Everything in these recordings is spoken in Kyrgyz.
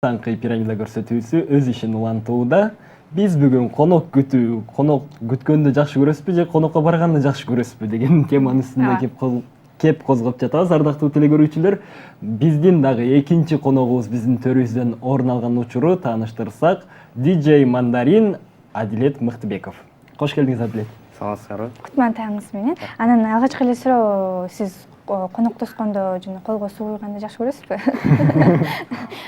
Таңкы Пирамида көрсөтүүсү өз ишин улантууда. Биз бүгүн конок күткөндү жакшы көрөсүзбү же конокко барганды жакшы көрөсүзбү деген теманын үстүндө кеп козгоп жатабыз. Ардактуу телекөрүүчүлөр, биздин дагы экинчи коногубуз биздин төрүбүздөн орун алган учуру тааныштырсак, Dj.Mandarin Адилет Мыктыбеков. Кош келдиңиз, Адилет. Саламатсыздарбы? Кутман таңыңыз менен. Анан алгачкы эле суроо, сиз коноктошкондо жана колго суу куйганды жакшы көрөсүзбү?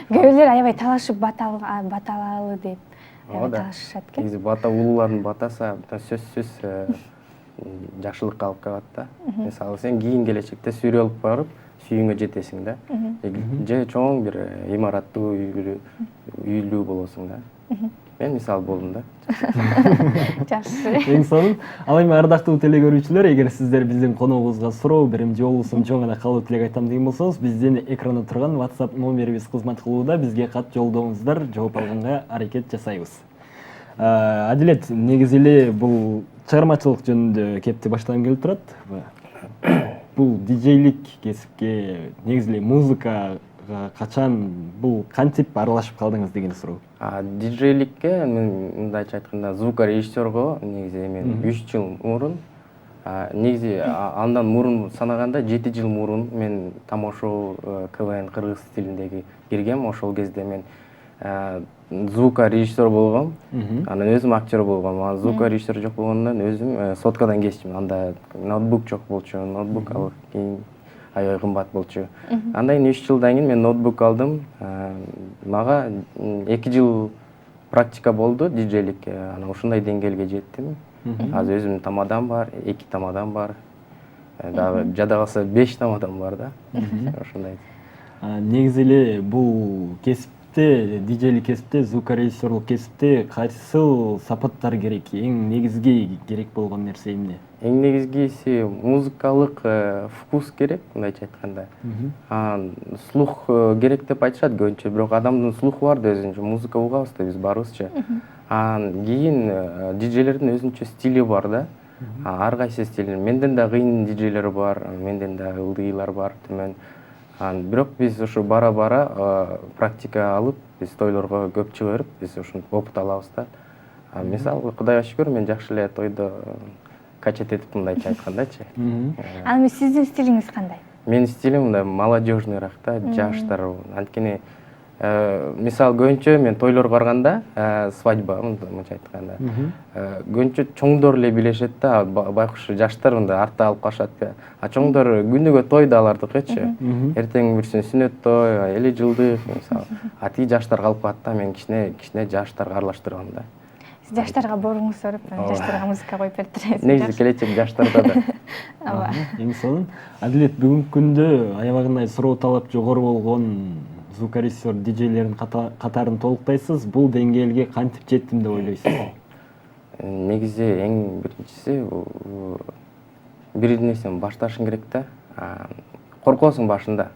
Көбүлөр аябай талашып баталалы деп талашышат экен. Негизи бата улуулардын батаса сөзсүз жакшылыкка алып калат да. Мисалы сен кийин келечекте сүйрө алып барып, сүйүңө жетесиң да. Же чоң бир имараттуу үйлүү болосуң да. Мен мисал болдум да. Жакшы. Эң сонун. Ал эми ардактуу телекөрүүчүлөр, эгер сиздер биздин коногубузга суроо берим же болбосо чоң гана калуу тилек айтам деген болсоңуз, биздин экранда турган WhatsApp номерибиз кызмат кылууда. Бизге кат жолдоңуздар, жооп алганга аракет жасайбыз. Адилет, негизи эле бул чыгармачылык жөнүндө кепти баштагым келип турат. Бул диджейлик кесипке, негизи эле музыкага качан, бул кантип аралашып калдыңыз деген суроо. Диджейликке мен мындайча айтканда звукорежиссерго негизи мен 3 жыл мурун, негизи андан мурун санаганда 7 жыл мурун мен тамошо КВН кыргыз тилиндеги киргем. Ошол кезде мен звукорежиссер болгом. Анан өзүм актер болгом. Звукорежиссер жок болгондон өзүм соткадан кесчүмүн. Анда ноутбук жок болчу. Ноутбук алып кийин аябай кымбат болчу. Андан кийин 3 жылдан кийин мен ноутбук алдым. Мага 2 жыл практика болду диджейликке. Анан ушундай деңгээлге жеттим. Азыр өзүмдүн тамадам бар, 2 тамадам бар. Дагы жада калса 5 тамадам бар да. Ошондой. Негизи эле бул кесипте, диджейлик кесипте, звукорежиссерлук кесипте кайсыл сапаттар керек? Эң негизги керек болгон нерсе эмне? Эң негизгиси музыкалык вкус керек, мындайча айтканда. Слух керек деп айтышат көбүнчө, бирок адамдын слуху бар да өзүнчө, музыка угабыз да биз барыбызчы. Кийин диджейлердин өзүнчө стили бар да. Ар кайсы стили. Менден да кыйын диджейлер бар, менден да ылдыйлар бар, төмөн. Бирок биз ушу бара-бара практика алып, биз тойлорго көп чыга берип, биз ушун опыт алабыз да. Мисалы, Кудайга шүгүр, мен жакшы эле тойдо качет этип мындайча айткандачы. Анан сиздин стилиңиз кандай? Менин стилим мындай молодежныйраак да, жаштар. Анткени мисалы көбүнчө мен тойлорго барганда, свадьба мынча айтканда, көбүнчө чоңдор эле билешет да, байкуш жаштар мындай артта алып калышат. Чоңдор күнүгө тойду алардыкычы. Эртең бирсин сүнөт той, 50 жылдык мисалы. Тиги жаштар калып калат да, мен кичине жаштарга аралаштыргам да. Сиз жаштарга боруңуз соруп, жаштарга музыка коюп берип турасыз. Негизи келечек жаштарда да. Эң сонун. Адилет, бүгүнкү күндө аябагындай суроо талап жогору болгон звукорежиссер, диджейлердин катарын толуктайсыз. Бул деңгээлге кантип жеттим деп ойлойсуз? Негизи эң биринчиси бир нерсени башташың керек да. Коркосуң башында.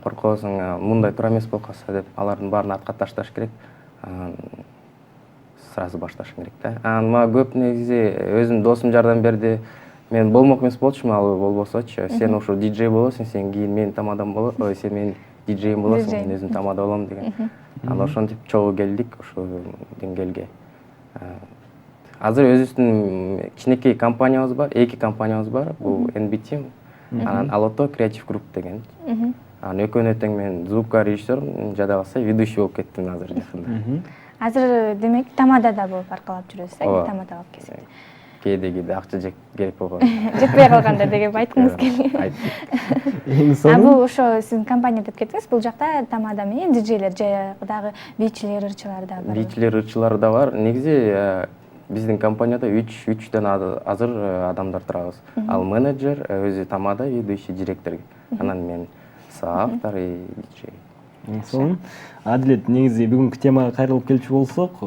Коркосуң, мындай туура эмес болуп калса деп, алардын баарын артка ташташ керек. Сразу башташың керек да. Мага көп негизи өзүм досум жардам берди. Мен болмок эмес болчумун, ал болбосочу. Сен ошо диджей болосуң, сен кийин менин тамадам болосуң, сен менин диджейим болосуң, мен өзүм тамада болом деген. Анан ошентип чогуу келдик ошо деңгээлге. Азыр өзүбүздүн кичинекей компаниябыз бар, 2 компаниябыз бар. Бул NBT, анан Алото Креатив Групп деген. Анан экөөнө тең мен звукорежиссер, жада калса ведущий болуп кеттим азыр жакында. Азыр демек тамадада болуп аркалап жүрөсүз, тамада алып кесип. Кээде акча жетпей калган. Жетпей калганда деп айткыңыз келген. Бул ошо сиздин компания деп кеттиңиз, бул жакта тамада менен диджейлер же дагы бийчилер, ырчылар да бар. Бийчилер, ырчылар да бар. Негизи биздин компанияда 3 азыр адамдар турабыз. Ал менеджер, өзү тамада, ведущий, директор. Анан мен соавтор и диджей. Сонун. Адилет, негизи бүгүнкү темага кайрылып келчү болсок,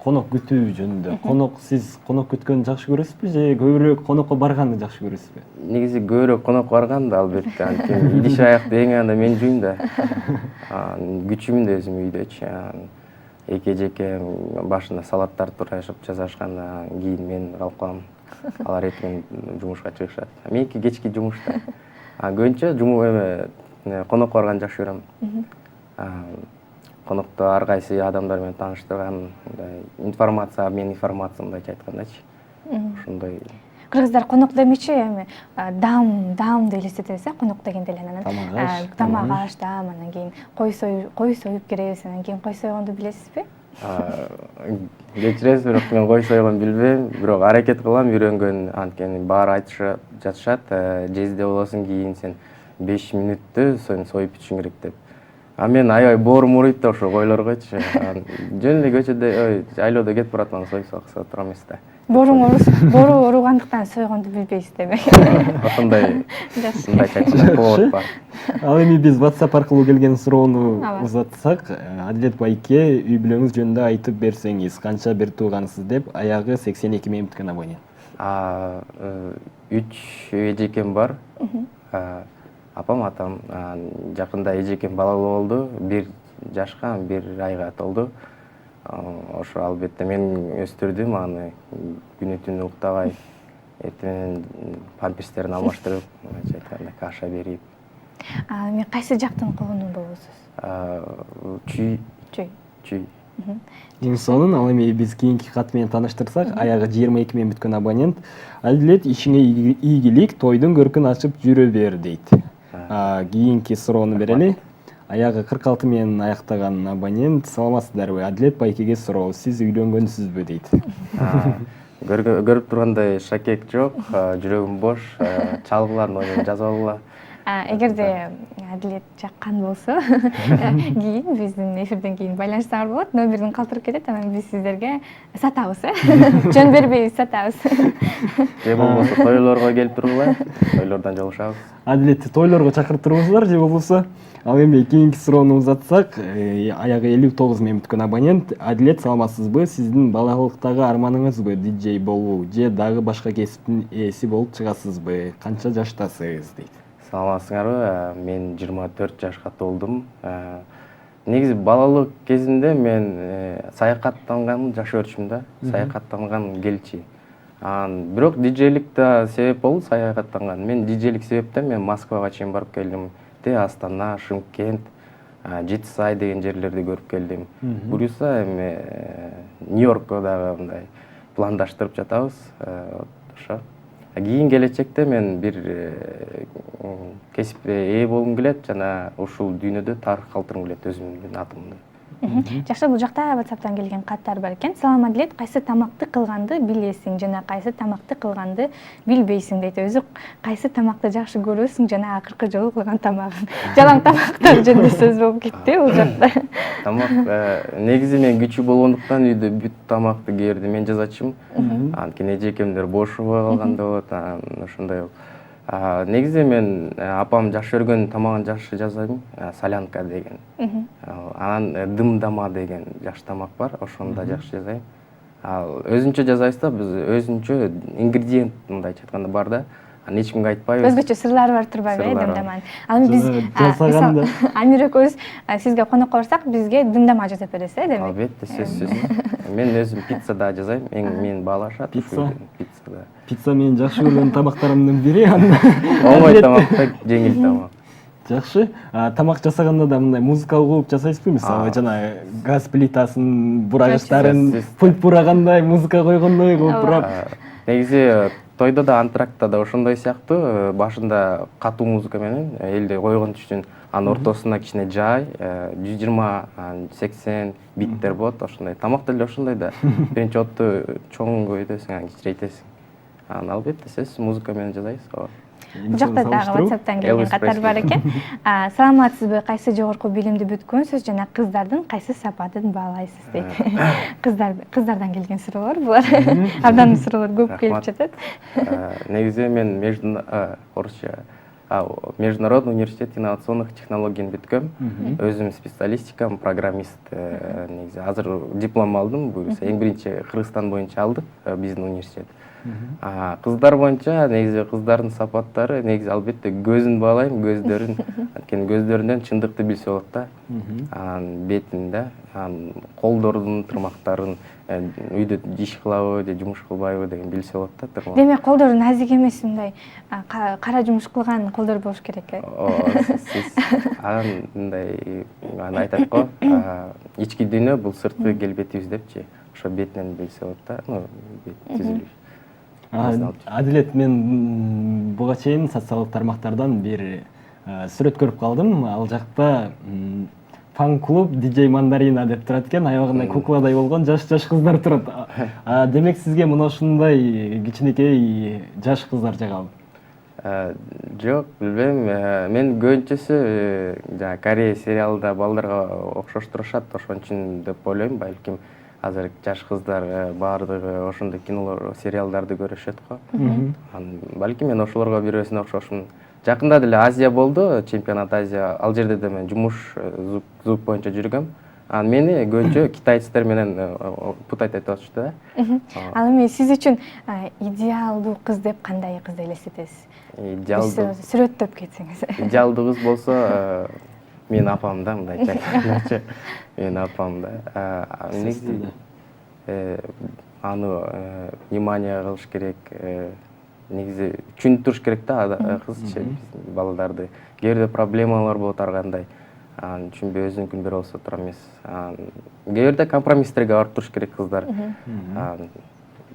конок күтүү жөнүндө. Сиз конок күткөндү жакшы көрөсүзбү же көбүрөөк конокко барганды жакшы көрөсүзбү? Негизи көбүрөөк конокко барганды, албетте. Анткени идиш аякты эң анда мен жуйм да. Күчүмүн да өзүм үйдөчү. Эке-жеке башында салаттар турашып жасашканда кийин мен калып калам. Алар эртең жумушка чыгышат. Меники кечки жумушта. Көбүнчө конокко барганды жакшы көрөм. конокто ар кайсы адамдар менен тааныштырган информация, мен информация мындайча айткандачы. Ошондой. Кыргыздар конок демечи эми дам деп элестетебиз, конок дегенде эле анан тамак аш, дам, анан кийин кой союп киребиз, анан кийин кой сойгонду билесизби? Кечиресиз, бирок мен кой сойгон билбейм, бирок аракет кылам, үйрөнгөн, анткени баары айтышат, жатышат, жезде болосуң, кийин сен 5 мүнөттө союп бүтүшүң керек деп. А мен аябай боорум ооруйт да ошо койлоргочу. Жөн эле көчөдө, айлоодо кетип баратам, сойсо тура эмес да. Боору ооругандыктан сойгонду билбейсиз демек. Ошондой чачылык болуп атпайбы. Ал эми биз WhatsApp аркылуу келген суроону узатсак, Адилет байке, үй бүлөңүз жөнүндө айтып берсеңиз, канча бир туугансыз деп, аягы 82 менен бүткөн абонент. 3 эжекем бар. Апам, атам, жакында эжекем балалуу болду. 1 жашка, 1 айга толду. Ошо албетте мен өстүрдүм аны, күнү түнү уктабай, эртең памперстерин алмаштырып, айтканда каша берип. Эми кайсы жактын кулуну болосуз? Чүй. Эң сонун, ал эми биз кийинки кат менен тааныштырсак, аягы 22 менен бүткөн абонент. Адилет, ишиңе ийгилик, тойдун көркүн ачып жүрө бер дейт. Кийинки суроону берели. Аягы 46 менен аяктаган абонент, саламатсыздарбы? Адилет байкеге суроо, сиз үйлөнгөнсүзбү дейт. Көрүп тургандай шакек жок, жүрөгүм бош, чалгылардын ойнун жазып алгыла. Эгерде Адилет жаккан болсо, кийин биздин эфирден кийин байланышсаңар болот, номерин калтырып кетет, анан биз сиздерге сатабыз, жөн бербейбиз, сатабыз. Же болбосо тойлорго келип тургула, тойлордон жолугушабыз. Адилетти тойлорго чакырып тургузуңар, же болбосо. Ал эми кийинки суроону узатсак, аягы 59 менен бүткөн абонент. Адилет, саламатсызбы? Сиздин балалыктагы арманыңызбы DJ болуу же дагы башка кесиптин ээси болуп чыгасызбы? Канча жаштасыз дейт. Саламатсыңарбы? Мен 24 жашка толдум. Негизи балалык кезимде мен саякаттанганды жакшы көрчүмүн да. Саякаттанган келчи. Бирок диджейлик да себеп болду саякаттанган. Мен диджейлик себептен мен Москвага чейин барып келдим. Астана, Шымкент, Жетисай деген жерлерди көрүп келдим. Буюрса эми Нью-Йоркко дагы мындай пландаштырып жатабыз. Ошо. Кийин келечекте мен бир кесипке ээ болгум келет жана ушул дүйнөдө тарых калтыргым келет өзүмдүн атымды. Жакшы, бул жакта WhatsApp'тан келген каттар бар экен. Салам Адилет, кайсы тамакты кылганды билесиң жана кайсы тамакты кылганды билбейсиң дейт. Өзү кайсы тамакты жакшы көрөсүң жана акыркы жолу кылган тамагың. Жалаң тамактар жөнүндө сөз болуп кетти бул жакта. Тамак негизи мен күчүү болгондуктан үйдө бүт тамакты кээ мен жасачумун. Анткени эжекемдер бошобой калганда болот, ошондой болуп. Негизи мен апам жакшы көргөн тамагын жакшы жасайм, солянка деген. Анан дымдама деген жакшы тамак бар, ошону да жакшы жасайм. Ал өзүнчө жасайбыз да, биз өзүнчө ингредиент мындайча айтканда бар да. Эч кимге айтпайбыз. Өзгөчө сырлары бар турбайбы, дымдаманын. Анан биз Амир экөөбүз сизге конокко барсак, бизге дымдама жасап бересиз, демек. Албетте, сөзсүз. Мен өзүм пицца да жасайм, мени баалашат. Пицца да. Пицца менин жакшы көргөн тамактарымдын бири. Оңой тамак, жеңил тамак. Жакшы. Тамак жасаганда да мындай музыкалык кылып жасайсызбы? Мисалы, жана газ плитасын бурагычтарын пульт бурагандай, музыка койгондой кылып бурап. Негизи тойдо да, антрактта да ошондой сыяктуу, башында катуу музыка менен элде койгон үчүн анын ортосуна кичине жай, 120-80 биттер болот, ошондой. Тамак деле ошондой да. Биринчи отту чоң көбөйтөсүң, анан кичирейтесиң. Анан албетте сиз музыка менен жасайсыз. Бул жакта дагы WhatsApp'тан келген каттар бар экен. Саламатсызбы, кайсы жогорку билимди бүткөнсүз жана кыздардын кайсы сапатын баалайсыз дейт. Кыздардан келген суроолор булар. Абдан суроолор көп келип жатат. Негизи мен Международный университет инновационных технологий бүткөм. Өзүм специалистикам, программист. Негизи азыр диплом алдым. Буюрса эң биринчи Кыргызстан боюнча алдык биздин университет. Кыздар боюнча негизи кыздардын сапаттары негизи албетте көзүн баалайм, көздөрүн. Анткени көздөрүнөн чындыкты билсе болот да. анан бетинде колдордун тырмактарын үйдө иш кылабы же жумуш кылбайбы деген билсе болот да тырмак. Демек колдор назик эмес, мындай кара жумуш кылган колдор болуш керек э? Сиз анан мындай айтат го, ички дүйнө бул сырткы келбетибиз депчи. Ошо бетинен билсе болот да, бет түзүлүш. Адилет, мен буга чейин социалдык тармактардан бир сүрөт көрүп калдым. Ал жакта фан-клуб Dj.Mandarin деп турат экен, аябагында кукладай болгон жаш кыздар турат. Демек сизге мына ушундай кичинекей жаш кыздар жагабы? Жок, билбейм. Мен көбүнчөсү жана Корея сериалда балдарга окшоштурушат, ошон үчүн деп ойлойм. Балким азыр жаш кыздар баардыгы ошондой кинолор, сериалдарды көрүшөт го. Балким мен ошолорго бирөөсүнө окшошмун. Жакында деле Азия болду, чемпионат Азия. Ал жерде да мен жумуш звук боюнча жүргөм. Анан мени көбүнчө китайцтер менен путать этип атышты да. Ал эми сиз үчүн идеалдуу кыз деп кандай кызды элестетесиз? Идеалдуу сүрөттөп кетсеңиз. Идеалдуу кыз болсо менин апам да, мындай айтачы. Менин апам да. Негизи аны внимание кылыш керек. Негизи түшүндүрүш керек да кызчы балдарды. Кээ бирде проблемалар болот ар кандай. Түшүнбөй өзүнүкүн бир болсо тура эмес. Кээ бирде компромисстерге барып туруш керек кыздар.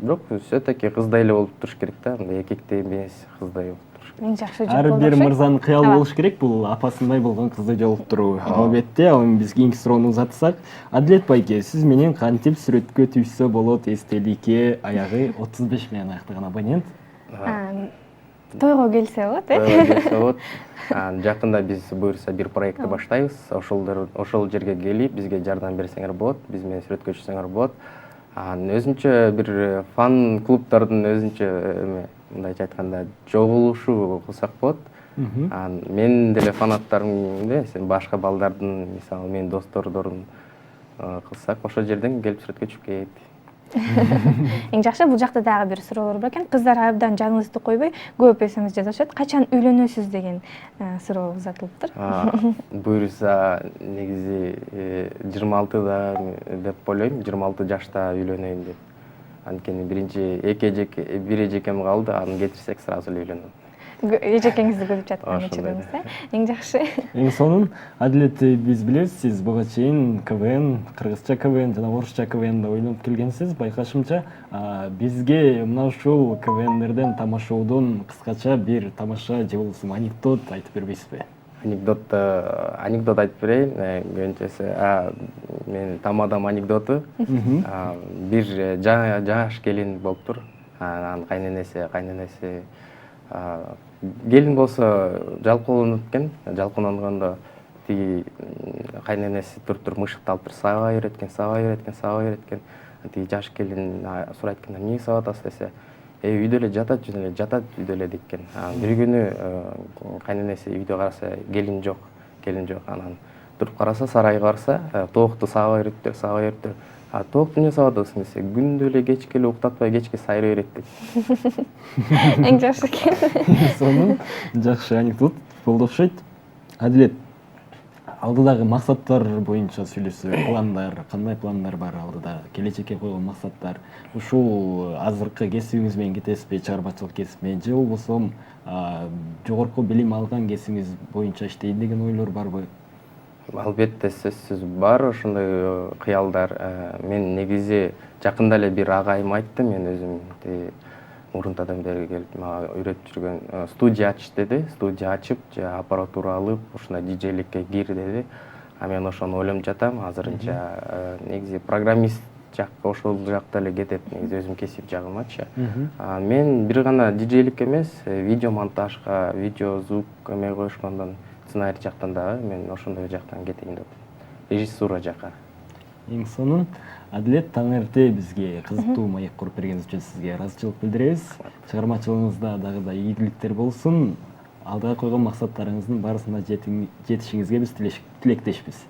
Бирок все-таки кыздай эле болуп туруш керек да, эркектей эмес, кыздай болуп туруш керек. Эң жакшы жол Ар бир мырзанын кыялы болуш керек, бул апасындай болгон кызды жолуктуруу. Албетте, ал эми биз кийинки суроону узатсак, Адилет байке, сиз менен кантип сүрөткө түшсө болот эстеликке аягы 35 менен аяктаган абонент? Тойго келсе болот, келсе болот. Жакында биз буюрса бир проектти баштайбыз. Ошол жерге келип, бизге жардам берсеңер болот, биз менен сүрөткө түшсөңөр болот. Өзүнчө бир фан клубдардын өзүнчө мындайча айтканда жогулушу кылсак болот. Мен деле фанаттарымды, башка балдардын, мисалы менин достордордун кылсак, ошол жерден келип сүрөткө түшүп кетти. Эң жакшы, бул жакта дагы бир суроолор бар экен. Кыздар абдан жаныңызды койбой, көп смс жазышат. Качан үйлөнөсүз деген суроо узатылыптыр. Буюрса негизи 26да деп ойлойм, 26 жашта үйлөнөйүн деп. Анткени бир эжекем калды, аны кетирсек сразу эле үйлөнөм. Эжекеңизди көрүп жаткан учурубузда. Эң жакшы. Эң сонун, Адилет, биз билебиз, сиз буга чейин КВН, кыргызча КВН жана орусча КВНда ойлонуп келгенсиз. Байкашымча, бизге мына ушул КВНдерден, тамашоодон кыскача бир тамаша же болбосо анекдот айтып бербейсизби? Анекдот айтып берейин. Көбүнчөсү мен тамадам анекдоту. Бир жаш келин болуптур. Анын кайненеси келин болсо жалкоолонуп экен. Жалкоолонгондо тиги кайненеси туруп мышыкты алып туруп сабай береткен. Тиги жаш келин сурайт экен, эмне сабап атасыз десе, үйдө эле жатат үйдө эле дейт экен. Бир күнү кайненеси үйдө караса, келин жок. Анан туруп караса, сарайга барса, тоокту сабай бериптир. Тоокту эмне сабап атасың десе, күндө эле кечке эле уктатпай, кечке сайрай берет дейт. Эң жакшы экен. Сонун, жакшы анекдот болду окшойт. Адилет, алдыдагы максаттар боюнча сүйлөшсөк, пландар, кандай пландар бар алдыда, келечекке койгон максаттар? Ушул азыркы кесибиңиз менен кетесизби, чарбачылык кесип менен, же болбосо жогорку билим алган кесибиңиз боюнча иштейт деген ойлор барбы? Албетте, сөзсүз бар ошондой кыялдар. Мен негизи жакында эле бир агайым айтты, мен өзүм мурунтадан бери келип мага үйрөтүп жүргөн, студия ач деди. Студия ачып, же аппаратура алып, ушундай диджейликке кир деди. Мен ошону ойлонуп жатам. Азырынча негизи программист жакка, ошол жакта эле кетет, негизи өзүм кесип жагымачы. Мен бир гана диджейлик эмес, видео монтажга, видео звук эме коюшкондон, сценарий жактан дагы мен ошондой жактан кетейин деп. Режиссура жакка. Эң сонун. Адилет, таң эрте бизге кызыктуу маек куруп бергениңиз үчүн сизге ыраазычылык билдиребиз. Чыгармачылыгыңызда дагы да ийгиликтер болсун. Алдыга койгон максаттарыңыздын баарысына жетишиңизге биз тилектешпиз.